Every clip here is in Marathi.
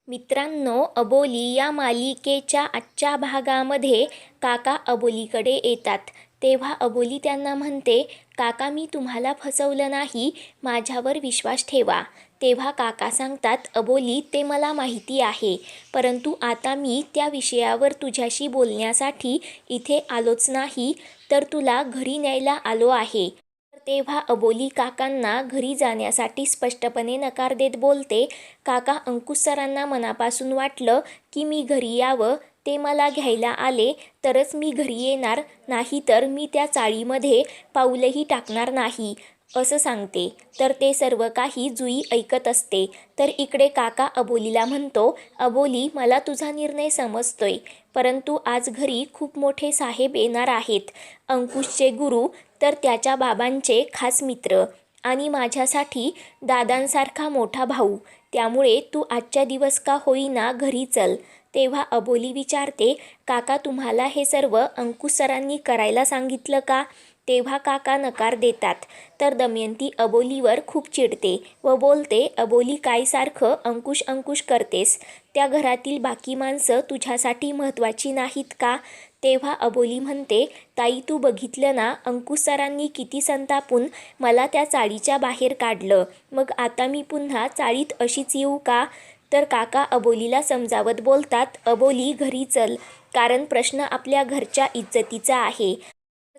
मित्रांनो, अबोली या मालिकेच्या आजच्या भागामध्ये काका अबोलीकडे येतात. तेव्हा अबोली त्यांना म्हणते, काका मी तुम्हाला फसवलं नाही, माझ्यावर विश्वास ठेवा. तेव्हा काका सांगतात, अबोली ते मला माहिती आहे, परंतु आता मी त्या विषयावर तुझ्याशी बोलण्यासाठी इथे आलोच नाही, तर तुला घरी न्यायला आलो आहे. तेव्हा अबोली काकांना घरी जाण्यासाठी स्पष्टपणे नकार देत बोलते, काका अंकुश सरांना मनापासून वाटलं की मी घरी यावं, ते मला घ्यायला आले तरच मी घरी येणार, नाहीतर मी त्या चाळीमध्ये पाऊलही टाकणार नाही, असं सांगते. तर ते सर्व काही जुई ऐकत असते. तर इकडे काका अबोलीला म्हणतो, अबोली मला तुझा निर्णय समजतोय, परंतु आज घरी खूप मोठे साहेब येणार आहेत. अंकुशचे गुरु, तर त्याच्या बाबांचे खास मित्र आणि माझ्यासाठी दादांसारखा मोठा भाऊ. त्यामुळे तू आजच्या दिवस का होईना घरी चल. तेव्हा अबोली विचारते, काका तुम्हाला हे सर्व अंकुश सरांनी करायला सांगितलं का? तेव्हा काका नकार देतात. तर दमयंती अबोलीवर खूप चिडते व बोलते, अबोली काय सारखं अंकुश अंकुश करतेस? त्या घरातील बाकी माणसं तुझ्यासाठी महत्त्वाची नाहीत का? तेव्हा अबोली म्हणते, ताई तू बघितलं ना, अंकुश सरांनी किती संतापून मला त्या चाळीच्या बाहेर काढलं, मग आता मी पुन्हा चाळीत अशीच येऊ का? तर काका अबोलीला समजावत बोलतात, अबोली घरी चल, कारण प्रश्न आपल्या घरच्या इज्जतीचा आहे.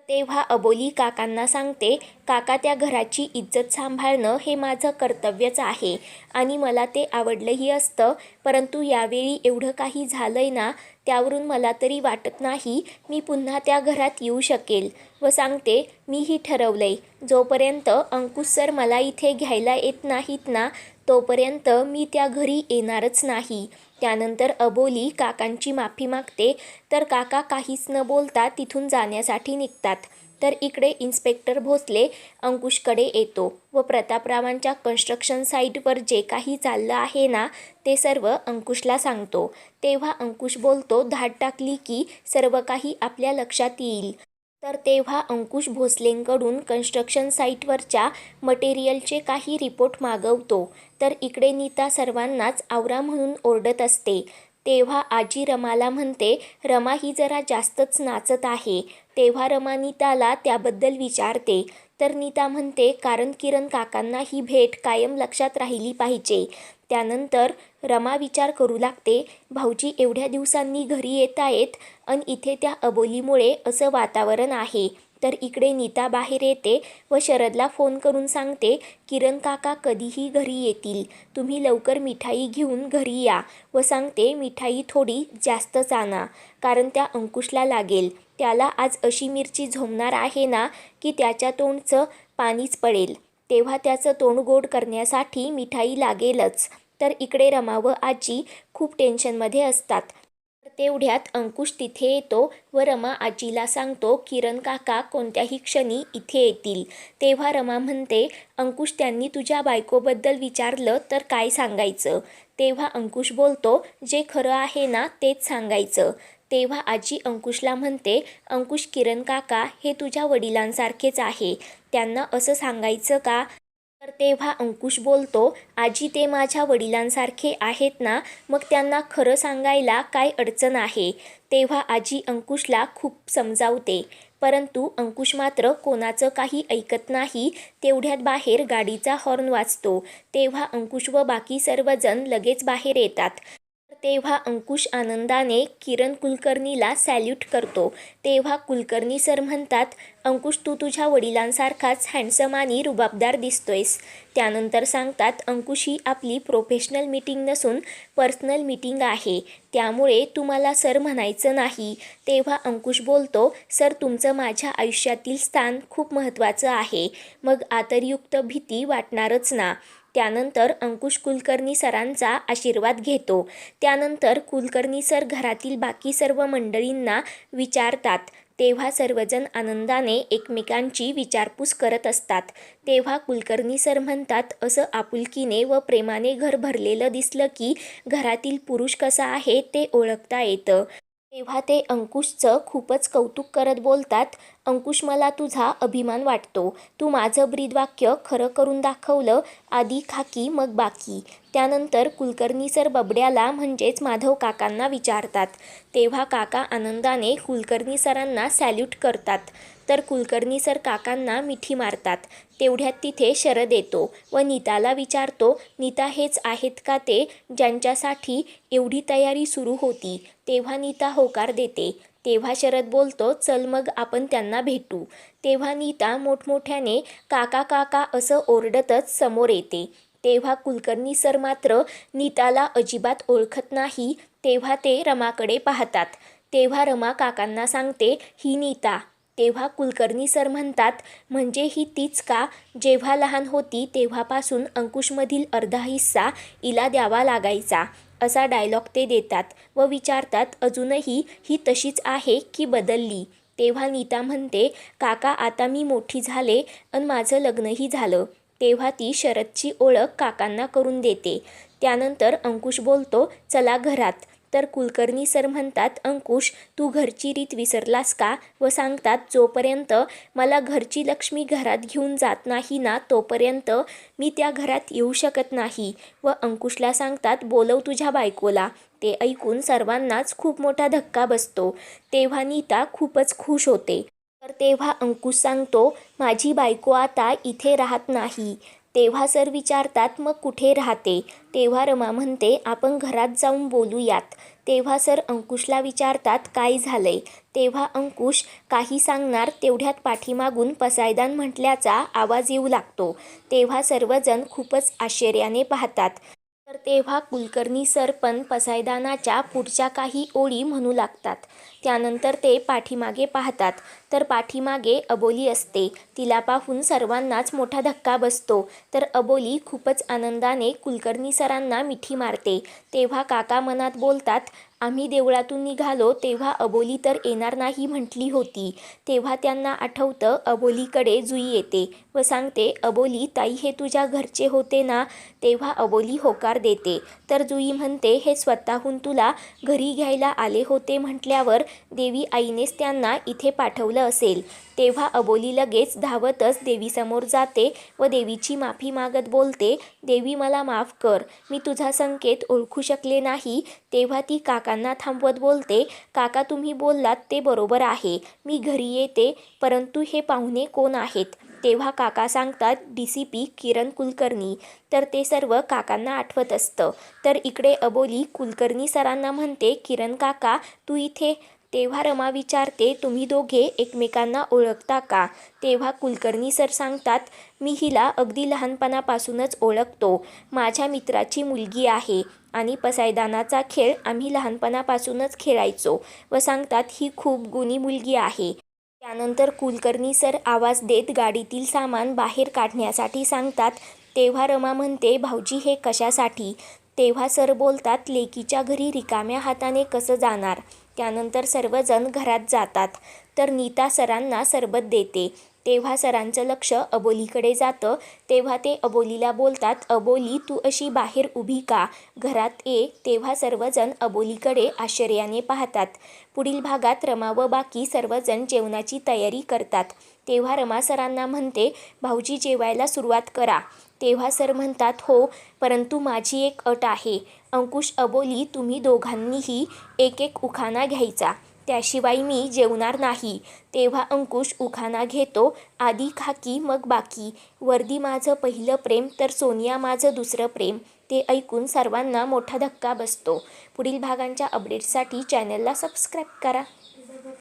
तेव्हा अबोली काकांना सांगते, काका त्या घराची इज्जत सांभाळणं हे माझं कर्तव्यच आहे आणि मला ते आवडलंही असतं, परंतु यावेळी एवढं काही झालंय ना, त्यावरून मला तरी वाटत नाही मी पुन्हा त्या घरात येऊ शकेल. व सांगते, मीही ठरवलंय, जोपर्यंत अंकुश सर मला इथे घ्यायला येत नाहीत ना, तोपर्यंत मी त्या घरी येणारच नाही. त्यानंतर अबोली काकांची माफी मागते. तर काका काहीच न बोलता तिथून जाण्यासाठी निघतात. तर इकडे इन्स्पेक्टर भोसले अंकुशकडे येतो व प्रतापरावांच्या कन्स्ट्रक्शन साईटवर जे काही चाललं आहे ना, ते सर्व अंकुशला सांगतो. तेव्हा अंकुश बोलतो, धाड टाकली की सर्व काही आपल्या लक्षात येईल. तर तेव्हा अंकुश भोसलेंकडून कन्स्ट्रक्शन साईटवरच्या मटेरियलचे काही रिपोर्ट मागवतो. तर इकडे नीता सर्वांनाच आवरा म्हणून ओरडत असते. तेव्हा आजी रमाला म्हणते, रमा ही जरा जास्तच नाचत आहे. तेव्हा रमा नीताला त्याबद्दल विचारते. तर नीता म्हणते, कारण किरण काकांना ही भेट कायम लक्षात राहिली पाहिजे. त्यानंतर रमा विचार करू लागते, भाऊजी एवढ्या दिवसांनी घरी येत आहेत आणि इथे त्या अबोलीमुळे असं वातावरण आहे. तर इकडे नीता बाहेर येते व शरदला फोन करून सांगते, किरण काका कधीही घरी येतील, तुम्ही लवकर मिठाई घेऊन घरी या. व सांगते, मिठाई थोडी जास्तच आणा, कारण त्या अंकुशला लागेल. त्याला आज अशी मिरची झोंबणार आहे ना की त्याच्या तोंडचं पाणीच पडेल. तेव्हा त्याचं तोंड गोड करण्यासाठी मिठाई लागेलच. तर इकडे रमा व आजी खूप टेन्शनमध्ये असतात. तर तेवढ्यात अंकुश तिथे येतो व रमा आजीला सांगतो, किरण काका कोणत्याही क्षणी इथे येतील. तेव्हा रमा म्हणते, अंकुश त्यांनी तुझ्या बायकोबद्दल विचारलं तर काय सांगायचं? तेव्हा अंकुश बोलतो, जे खरं आहे ना तेच सांगायचं. तेव्हा आजी अंकुशला म्हणते, अंकुश किरण काका हे तुझ्या वडिलांसारखेच आहे, त्यांना असं सांगायचं का? तर तेव्हा अंकुश बोलतो, आजी ते माझ्या वडिलांसारखे आहेत ना, मग त्यांना खरं सांगायला काय अडचण आहे? तेव्हा आजी अंकुशला खूप समजावते, परंतु अंकुश मात्र कोणाचं काही ऐकत नाही. तेवढ्यात बाहेर गाडीचा हॉर्न वाजतो. तेव्हा अंकुश व बाकी सर्वजण लगेच बाहेर येतात. तेव्हा अंकुश आनंदाने किरण कुलकर्णीला सॅल्यूट करतो. तेव्हा कुलकर्णी सर म्हणतात, अंकुश तू तुझ्या वडिलांसारखाच हँडसम आणि रुबाबदार दिसतोयस. त्यानंतर सांगतात, अंकुश ही आपली प्रोफेशनल मीटिंग नसून पर्सनल मीटिंग आहे, त्यामुळे तू मला सर म्हणायचं नाही. तेव्हा अंकुश बोलतो, सर तुमचं माझ्या आयुष्यातील स्थान खूप महत्त्वाचं आहे, मग आदरयुक्त भीती वाटणारच ना. त्यानंतर अंकुश कुलकर्णी सरांचा आशीर्वाद घेतो. त्यानंतर कुलकर्णी सर घरातील बाकी सर्व मंडळींना विचारतात. तेव्हा सर्वजण आनंदाने एकमेकांची विचारपूस करत असतात. तेव्हा कुलकर्णी सर म्हणतात, असं आपुलकीने व प्रेमाने घर भरलेलं दिसलं की घरातील पुरुष कसा आहे ते ओळखता येतं. तेव्हा ते अंकुशचं खूपच कौतुक करत बोलतात, अंकुश मला तुझा अभिमान वाटतो. तू माझं ब्रीदवाक्य खरं करून दाखवलं. आधी खाकी मग बाकी. त्यानंतर कुलकर्णी सर बबड्याला म्हणजेच माधव काकांना विचारतात. तेव्हा काका आनंदाने कुलकर्णी सरांना सॅल्यूट करतात. तर कुलकर्णी सर काकांना मिठी मारतात. तेवढ्यात तिथे शरद येतो व नीताला विचारतो, नीता हेच आहेत का ते ज्यांच्यासाठी एवढी तयारी सुरू होती? तेव्हा नीता होकार देते. तेव्हा शरद बोलतो, चल मग आपण त्यांना भेटू. तेव्हा नीता मोठमोठ्याने काका काका असं ओरडतच समोर येते. तेव्हा कुलकर्णी सर मात्र नीताला अजिबात ओळखत नाही. तेव्हा ते रमाकडे पाहतात. तेव्हा रमा काकांना सांगते, ही नीता. तेव्हा कुलकर्णी सर म्हणतात, म्हणजे ही तीच का? जेव्हा लहान होती तेव्हापासून अंकुशमधील अर्धा हिस्सा हिला द्यावा लागायचा. असा डायलॉग ते देतात व विचारतात, अजूनही ही तशीच आहे की बदलली? तेव्हा नीता म्हणते, काका आता मी मोठी झाले आणि माझं लग्नही झालं. तेव्हा ती शरदची ओळख काकांना करून देते. त्यानंतर अंकुश बोलतो, चला घरात. तर कुलकर्णी सर म्हणतात, अंकुश तू घरची रीत विसरलास का? व सांगतात, जोपर्यंत मला घरची लक्ष्मी घरात घेऊन जात नाही ना तोपर्यंत मी त्या घरात येऊ शकत नाही. व अंकुशला सांगतात, बोलव तुझ्या बायकोला. ते ऐकून सर्वांनाच खूप मोठा धक्का बसतो. तेव्हा नीता खूपच खुश होते. तर तेव्हा अंकुश सांगतो, माझी बायको आता इथे राहत नाही. तेव्हा सर विचारतात, मग कुठे राहते? तेव्हा रमा म्हणते, आपण घरात जाऊन बोलूयात. तेव्हा सर अंकुशला विचारतात, काय झालंय? तेव्हा अंकुश काही सांगणार तेवढ्यात पाठीमागून पसायदान म्हटल्याचा आवाज येऊ लागतो. तेव्हा सर्वजण खूपच आश्चर्याने पाहतात. तर तेव्हा कुलकर्णी सर पण पसायदानाच्या पुढच्या काही ओळी म्हणू लागतात. त्यानंतर ते पाठीमागे पाहतात. तर पाठीमागे अबोली असते. तिला पाहून सर्वांनाच मोठा धक्का बसतो. तर अबोली खूपच आनंदाने कुलकर्णी सरांना मिठी मारते. तेव्हा काका मनात बोलतात, आम्ही देवळातून निघालो तेव्हा अबोली तर येणार नाही म्हटली होती. तेव्हा त्यांना आठवतं, अबोलीकडे जुई येते व सांगते, अबोली ताई हे तुझ्या घरचे होते ना? तेव्हा अबोली होकार देते. तर जुई म्हणते, हे स्वतःहून तुला घरी घ्यायला आले होते म्हटल्यावर देवी आईनेच त्यांना इथे पाठवलं असेल. तेव्हा अबोली लगेच धावतच देवीसमोर जाते व देवीची माफी मागत बोलते, देवी मला माफ कर, मी तुझा संकेत ओळखू शकले नाही. तेव्हा ती काकांना थांबवत बोलते, काका तुम्ही बोललात ते बरोबर आहे, मी घरी येते, परंतु हे पाहुणे कोण आहेत? तेव्हा काका सांगतात, DCP किरण कुलकर्णी. तर ते सर्व काकांना आठवत असतं. तर इकडे अबोली कुलकर्णी सरांना म्हणते, किरण काका तू इथे? तेव्हा रमा विचारते, तुम्ही दोघे एकमेकांना ओळखता का? तेव्हा कुलकर्णी सर सांगतात, मी हिला अगदी लहानपणापासूनच ओळखतो. माझ्या मित्राची मुलगी आहे आणि पसायदानाचा खेळ आम्ही लहानपणापासूनच खेळायचो. व सांगतात, ही खूप गुणी मुलगी आहे. त्यानंतर कुलकर्णी सर आवाज देत गाडीतील सामान बाहेर काढण्यासाठी सांगतात. तेव्हा रमा म्हणते, भाऊजी हे कशासाठी? तेव्हा सर बोलतात, लेकीच्या घरी रिकाम्या हाताने कसं जाणार? त्यानंतर सर्वजण घरात जातात. तर नीता सरांना सरबत देते. तेव्हा सरांचं लक्ष अबोलीकडे जातं. तेव्हा ते अबोलीला बोलतात, अबोली तू अशी बाहेर उभी का? घरात ये. तेव्हा सर्वजण अबोलीकडे आश्चर्याने पाहतात. पुढील भागात रमा व बाकी सर्वजण जेवणाची तयारी करतात. तेव्हा रमा सरांना म्हणते, भाऊजी जेवायला सुरुवात करा. तेव्हा सर म्हणतात, हो, परंतु माझी एक अट आहे. अंकुश अबोली तुम्ही दोघांनीही एक एक उखाणा घ्यायचा, त्याशिवाय मी जेवणार नाही. तेव्हा अंकुश उखाणा घेतो, आधी खाकी मग बाकी, वर्दी माझं पहिलं प्रेम तर सोनिया माझं दुसरं प्रेम. ते ऐकून सर्वांना मोठा धक्का बसतो. पुढील भागांच्या अपडेट्ससाठी चॅनलला सबस्क्राईब करा.